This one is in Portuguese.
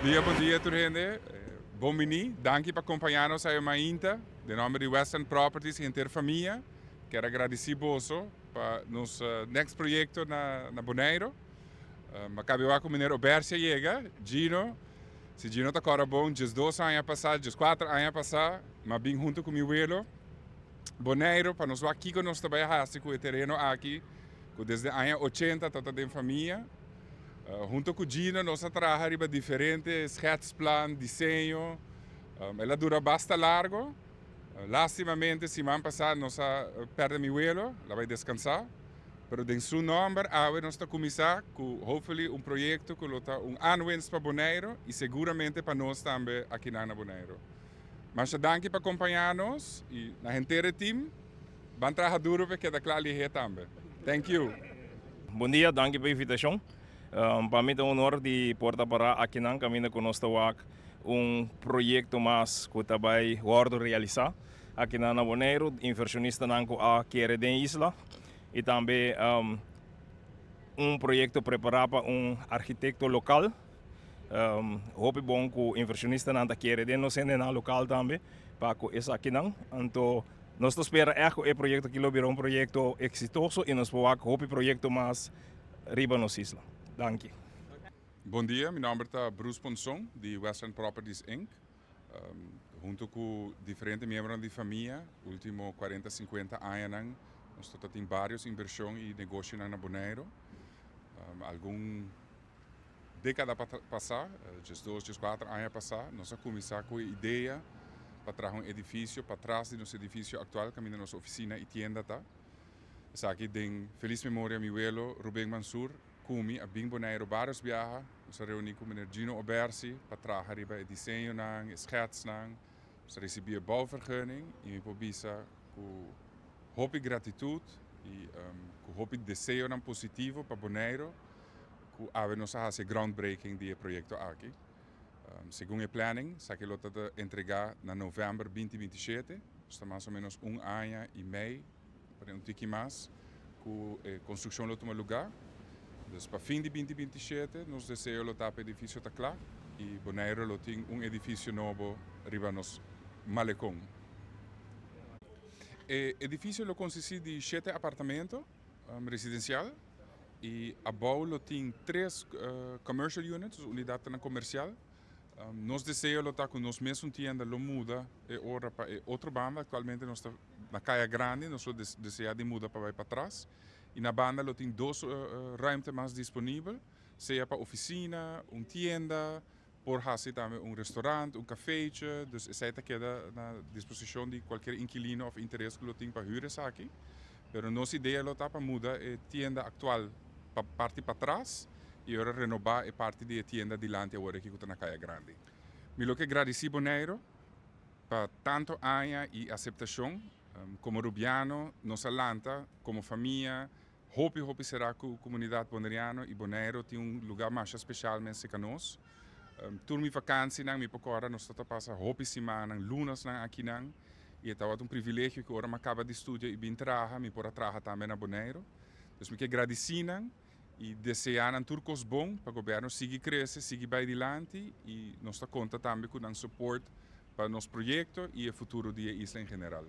Bom dia, tudo gente. Bom mini, danke por acompanhar-nos aí uma inta, de nome de Western Properties e inteira família. Quero agradecer você para nosso next projeto na Bonaire. Acabei com o mineiro Bercia chega, Gino. Se Gino está agora bom, dias 2 anos passados, dias 4 anos passados, mas bem junto com meu abuelo. Bonaire, para nós aqui que nós trabalhamos com o terreno aqui, desde os anos 80 toda a família. Junto com o Gino, nós trabalhamos diferentes sketchplan, desenho. Ela dura bastante largo. Lastimamente, semana passada, nós perdemos meu abuelo, ela vai descansar. Mas em seu nome, agora nós estamos começar com, hopefully, projeto que está aanwinst para Bonaire e seguramente para nós também aqui na Bonaire. Mas danke por acompanhar-nos e na inteira time. Vamos trabalhar duro para que da claro também. Thank you. Bom dia, danke pela invitação. Para mim é um honor de portar para aqui na caminho conosco projeto mais que também guardo realizar aqui na Bonaire, inversionista nanco a querer da isla e também projeto preparado para arquiteto local. Hope bom que o inversionista nanta querer de nós na local também para que essa aqui não. Então nós esperamos que o projeto que virá projeto exitoso e nós podemos hope projeto mais riba nos isla. Danke. Bom dia, meu nome é Bruce Ponson, de Western Properties Inc. Junto com diferentes membros da família, último 40, 50 anos, nós temos várias inversões e negócios na Bonaire. Algum década passada, 2, 4 anos passados, nós começamos com a ideia para trazer edifício para trás do nosso edifício atual, que é a nossa oficina e tienda. Essa aqui tem feliz memória meu abuelo, Rubén Mansur, Kumi, a bem Bonaire, vários viagens. Nós reunimos com o Gino Obersi para trabalhar o desenho, sketch, nós recebemos a bouwvergunning e me pobisa com hoop gratitude e com hoop desejo positivo para Bonaire, que nós fazemos groundbreaking do projeto aqui. Segundo o planning, se que está entregar na novembro 2027, está mais ou menos ano e meio, para um pouquinho mais, com a construção do lugar. Então, para fim de 2027, nós desejamos que o edifício está claro e Bonaire tem edifício novo riba nos malecón. O edifício consiste de 7 apartamentos residenciais e abaixo tem 3 commercial units, unidades comercial. Nós desejamos estar com nós mesmos tienda lo muda e ora para outra banda. Atualmente nós estamos na Caia Grande, nós desejamos de mudar para trás. E na banda tem 2 ruimtes mais disponíveis, seja para oficina, tienda, por fazer também restaurante, cafeetje. Dus zij queda na disposição de qualquer inquilino ou interesse que tem para huur aqui. Pero nossa ideia é para mudar a tienda atual para parte para trás e agora renovar a parte da tienda dilante agora que está na Caia Grande. Me que agradecer Bonaire para tanto anos e aceitação, como Rubiano, nossa lanta, como família. Hope será que a comunidade bonaireana e Bonaire tem lugar mais especial para nós. Turma vakantie nang mi pokora nós estamos passando hope semana lunas nang aqui nang e é privilégio que agora me acaba de estudar e bem trabalhar me por trabalhar também na Bonaire. Então me que agradecer nang e desejar um turcos bom para o governo seguir crescer, seguir bem adiante e nós conta também com um suporte para nosso projeto e o futuro da isla em geral.